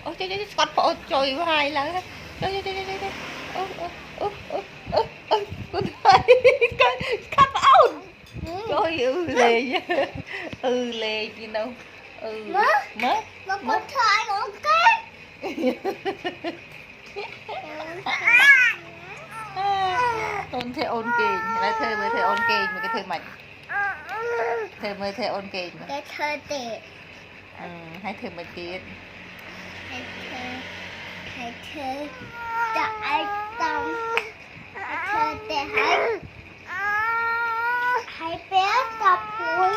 ôi trời con phổ trời vai là trời con thấy cắt áo trời lê gì đâu mất mà con thấy ok ôn thế ôn kì là thơ mới thơ ôn kì mà cái thơ mạnh thơ mới thơ ôn kì mà cái thơ tệ hai thơ mà tiết hai thơ đại tâm hai thơ tệ hai bé tập cuối